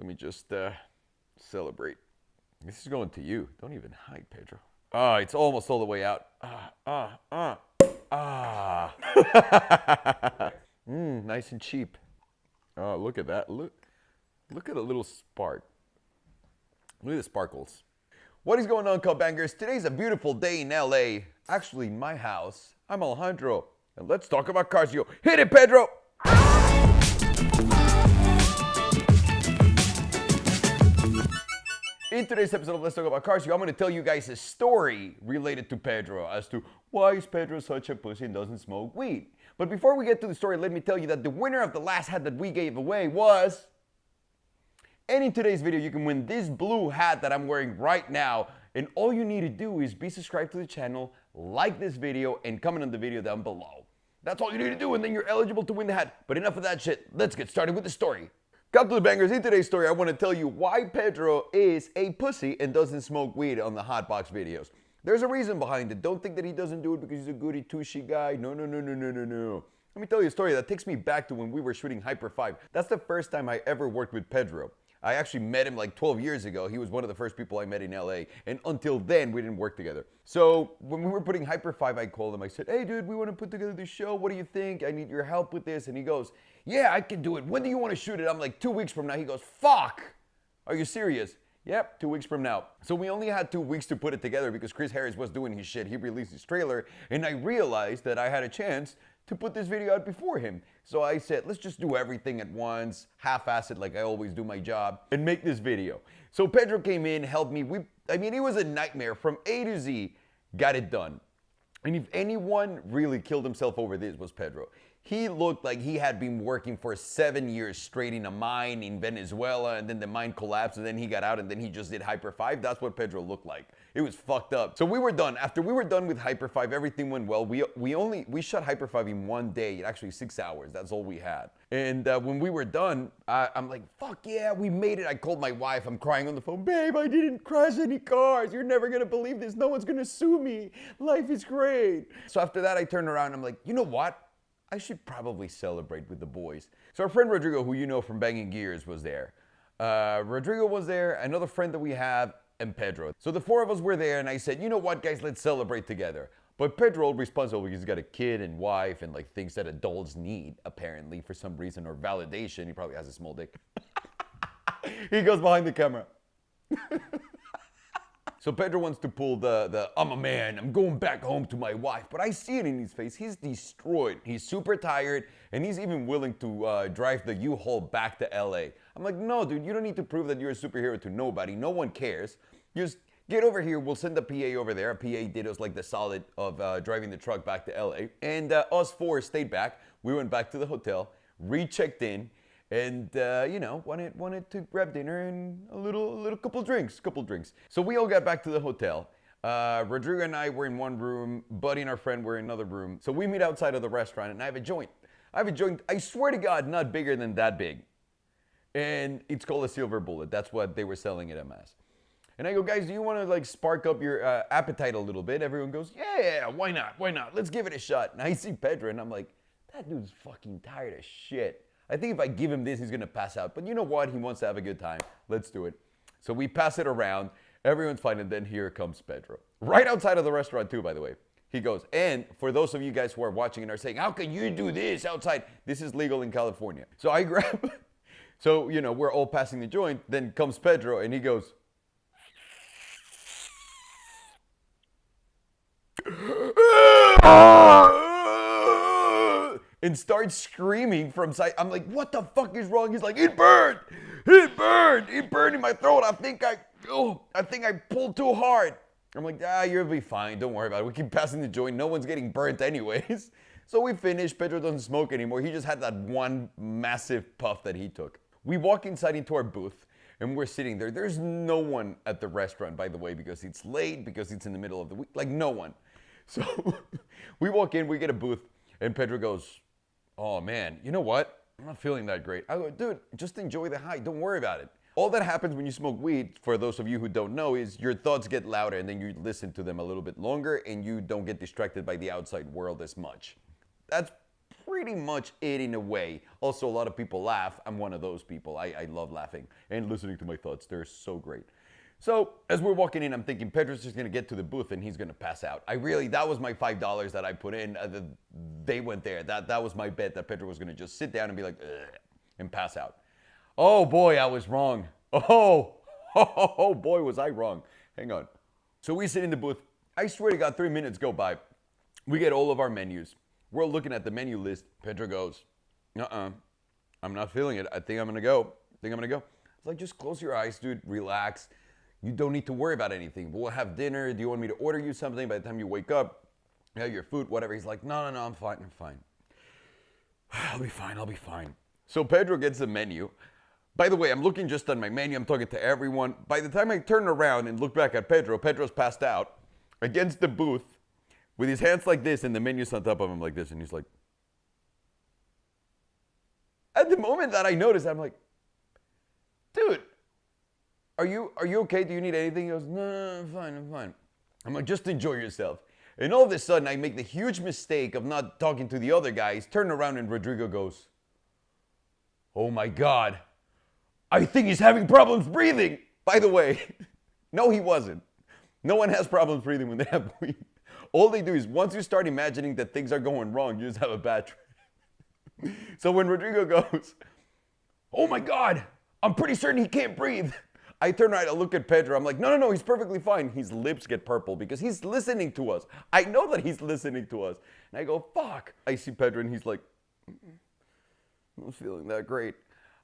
Let me just celebrate. This is going to you. Don't even hide, Pedro. Ah, it's almost all the way out. Nice and cheap. Oh, look at that. Look at a little spark. Look at the sparkles. What is going on, Cup Bangers? Today's a beautiful day in LA. Actually, my house. I'm Alejandro. And let's talk about cars. Yo, hit it, Pedro! In today's episode of Let's Talk About Cars, I'm going to tell you guys a story related to Pedro as to why is Pedro such a pussy and doesn't smoke weed. But before we get to the story, let me tell you that the winner of the last hat that we gave away was... And in today's video, you can win this blue hat that I'm wearing right now. And all you need to do is be subscribed to the channel, like this video, and comment on the video down below. That's all you need to do, and then you're eligible to win the hat. But enough of that shit. Let's get started with the story. Cut to the bangers. In today's story, I want to tell you why Pedro is a pussy and doesn't smoke weed on the Hotbox videos. There's a reason behind it. Don't think that he doesn't do it because he's a goody-two-shoe guy. No. Let me tell you a story that takes me back to when we were shooting Hyper 5. That's the first time I ever worked with Pedro. I actually met him like 12 years ago. He was one of the first people I met in LA. And until then, we didn't work together. So when we were putting Hyper 5, I called him. I said, hey, dude, we want to put together this show. What do you think? I need your help with this. And he goes, yeah, I can do it. When do you want to shoot it? I'm like, 2 weeks from now. He goes, fuck. Are you serious? Yep, 2 weeks from now. So we only had 2 weeks to put it together because Chris Harris was doing his shit. He released his trailer. And I realized that I had a chance to put this video out before him. So I said, let's just do everything at once, half-ass it like I always do my job, and make this video. So Pedro came in, helped me. It was a nightmare. From A to Z, got it done. And if anyone really killed himself over this, was Pedro. He looked like he had been working for 7 years straight in a mine in Venezuela, and then the mine collapsed, and then he got out, and then he just did Hyper 5. That's what Pedro looked like. It was fucked up. So we were done. After we were done with Hyper 5, everything went well. We shot Hyper 5 in 1 day, actually 6 hours. That's all we had. And when we were done, I'm like, fuck yeah, we made it. I called my wife. I'm crying on the phone. Babe, I didn't crash any cars. You're never gonna believe this. No one's gonna sue me. Life is great. So after that, I turned around. I'm like, you know what? I should probably celebrate with the boys. So our friend Rodrigo, who you know from Banging Gears, was there. Rodrigo was there, another friend that we have, and Pedro. So the four of us were there, and I said, you know what, guys, let's celebrate together. But Pedro, responsible because he's got a kid and wife and like things that adults need, apparently, for some reason, or validation. He probably has a small dick. He goes behind the camera. So Pedro wants to pull the I'm a man, I'm going back home to my wife. But I see it in his face. He's destroyed. He's super tired, and he's even willing to drive the U-Haul back to LA. I'm like, no, dude, you don't need to prove that you're a superhero to nobody. No one cares. Just get over here. We'll send the PA over there. A PA did us like the solid of driving the truck back to LA. And us four stayed back. We went back to the hotel, rechecked in, and, wanted to grab dinner and a little couple drinks. So we all got back to the hotel. Rodrigo and I were in one room. Buddy and our friend were in another room. So we meet outside of the restaurant, and I have a joint. I swear to God, not bigger than that big. And it's called a Silver Bullet. That's what they were selling it as. And I go, guys, do you want to like spark up your appetite a little bit? Everyone goes, yeah, why not? Let's give it a shot. And I see Pedro, and I'm like, that dude's fucking tired as shit. I think if I give him this, he's gonna pass out. But you know what? He wants to have a good time. Let's do it. So we pass it around. Everyone's fine, and then here comes Pedro. Right outside of the restaurant too, by the way. He goes, and for those of you guys who are watching and are saying, how can you do this outside? This is legal in California. So I grab, so, we're all passing the joint. Then comes Pedro, and he goes, and starts screaming from side. I'm like, what the fuck is wrong? He's like, it burned in my throat. I think I pulled too hard. I'm like, you'll be fine. Don't worry about it. We keep passing the joint. No one's getting burnt anyways. So we finished. Pedro doesn't smoke anymore. He just had that one massive puff that he took. We walk inside into our booth, and we're sitting there. There's no one at the restaurant, by the way, because it's late, because it's in the middle of the week. Like, no one. So we walk in, we get a booth, and Pedro goes, oh man, you know what? I'm not feeling that great. I go, dude, just enjoy the high. Don't worry about it. All that happens when you smoke weed, for those of you who don't know, is your thoughts get louder, and then you listen to them a little bit longer, and you don't get distracted by the outside world as much. That's pretty much it in a way. Also, a lot of people laugh. I'm one of those people. I love laughing and listening to my thoughts. They're so great. So as we're walking in, I'm thinking Pedro's just gonna get to the booth and he's gonna pass out. That was my $5 that I put in. They went there. That was my bet that Pedro was gonna just sit down and be like, ugh, and pass out. Oh boy, I was wrong. Oh boy, was I wrong. Hang on. So we sit in the booth. I swear to God, 3 minutes go by. We get all of our menus. We're looking at the menu list. Pedro goes, I'm not feeling it. I think I'm gonna go. It's like, just close your eyes, dude. Relax. You don't need to worry about anything. We'll have dinner. Do you want me to order you something? By the time you wake up, you have your food, whatever. He's like, no, I'm fine. I'll be fine. So Pedro gets the menu. By the way, I'm looking just on my menu. I'm talking to everyone. By the time I turn around and look back at Pedro, Pedro's passed out against the booth with his hands like this and the menu's on top of him like this. And he's like, at the moment that I notice, I'm like, dude, are you okay? Do you need anything? He goes, no, I'm fine. I'm like, just enjoy yourself. And all of a sudden, I make the huge mistake of not talking to the other guys, turn around and Rodrigo goes, oh my God, I think he's having problems breathing. By the way, no, he wasn't. No one has problems breathing when they have weed. All they do is once you start imagining that things are going wrong, you just have a bad trip. So when Rodrigo goes, oh my God, I'm pretty certain he can't breathe. I turn around, I look at Pedro. I'm like, no, he's perfectly fine. His lips get purple because he's listening to us. I know that he's listening to us. And I go, fuck. I see Pedro and he's like, I'm not feeling that great.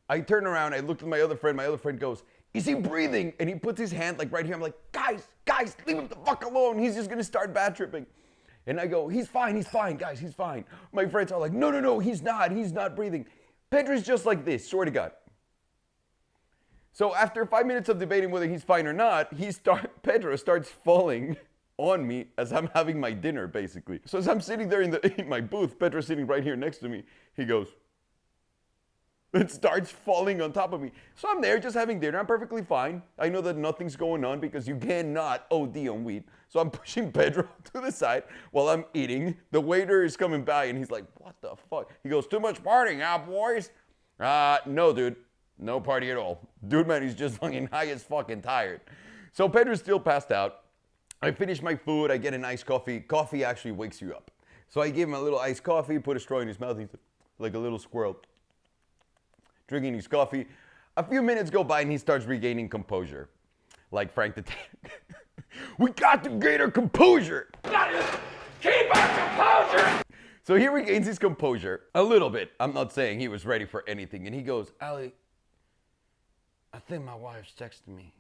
I turn around, I look at my other friend. My other friend goes, is he breathing? And he puts his hand like right here. I'm like, guys, leave him the fuck alone. He's just gonna start bad tripping. And I go, he's fine, guys, he's fine. My friends are like, no, he's not breathing. Pedro's just like this, swear to God. So after 5 minutes of debating whether he's fine or not, Pedro starts falling on me as I'm having my dinner, basically. So as I'm sitting there in my booth, Pedro's sitting right here next to me. He goes, it starts falling on top of me. So I'm there just having dinner. I'm perfectly fine. I know that nothing's going on because you cannot OD on weed. So I'm pushing Pedro to the side while I'm eating. The waiter is coming by and he's like, what the fuck? He goes, too much partying, huh, boys? No, dude. No party at all. Dude, man, he's just fucking high as fucking tired. So Pedro's still passed out. I finish my food. I get an iced coffee. Coffee actually wakes you up. So I give him a little iced coffee, put a straw in his mouth. He's like a little squirrel drinking his coffee. A few minutes go by and he starts regaining composure. Like Frank the Tank. We got to gain our composure. Keep our composure. So he regains his composure a little bit. I'm not saying he was ready for anything. And he goes, Ali, I think my wife's texting me.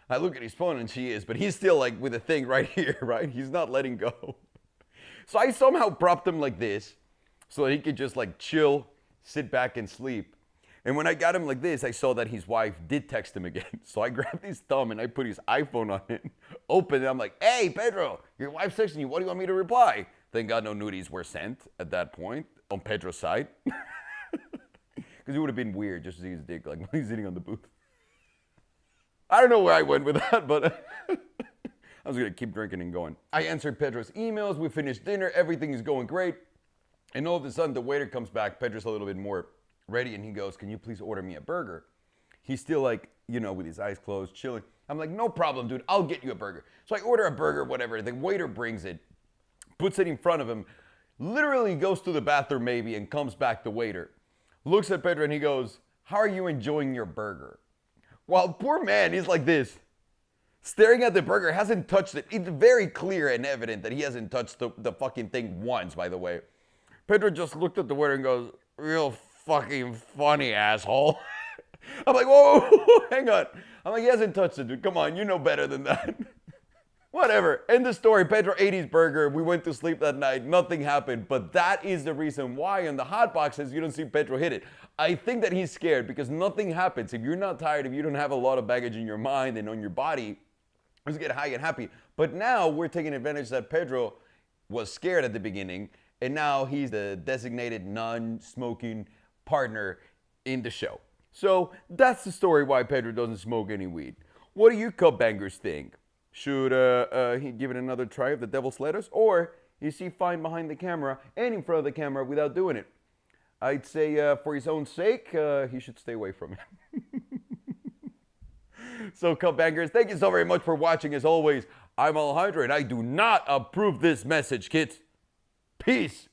I look at his phone and she is, but he's still like with a thing right here, right? He's not letting go. So I somehow propped him like this so that he could just like chill, sit back and sleep. And when I got him like this, I saw that his wife did text him again. So I grabbed his thumb and I put his iPhone on it, opened it. I'm like, hey, Pedro, your wife's texting you. What do you want me to reply? Thank God no nudies were sent at that point on Pedro's side. Because it would have been weird just to see his dick like when he's sitting on the booth. I don't know where I went with that, but I was going to keep drinking and going. I answered Pedro's emails. We finished dinner. Everything is going great. And all of a sudden, the waiter comes back. Pedro's a little bit more ready, and he goes, can you please order me a burger? He's still like, you know, with his eyes closed, chilling. I'm like, no problem, dude. I'll get you a burger. So I order a burger, whatever. The waiter brings it, puts it in front of him, literally goes to the bathroom maybe, and comes back, the waiter. Looks at Pedro, and he goes, how are you enjoying your burger? While poor man is like this, staring at the burger, hasn't touched it. It's very clear and evident that he hasn't touched the fucking thing once, by the way. Pedro just looked at the waiter and goes, real fucking funny, asshole. I'm like, whoa, hang on. I'm like, he hasn't touched it, dude. Come on, you know better than that. Whatever. End the story. Pedro ate his burger. We went to sleep that night. Nothing happened. But that is the reason why in the hot boxes you don't see Pedro hit it. I think that he's scared because nothing happens. If you're not tired, if you don't have a lot of baggage in your mind and on your body, just get high and happy. But now we're taking advantage that Pedro was scared at the beginning, and now he's the designated non-smoking partner in the show. So that's the story why Pedro doesn't smoke any weed. What do you cup bangers think? Should he give it another try of the devil's lettuce? Or is he fine behind the camera and in front of the camera without doing it? I'd say for his own sake, he should stay away from it. So, Cup Bangers, thank you so very much for watching. As always, I'm Alejandro, and I do not approve this message, kids. Peace.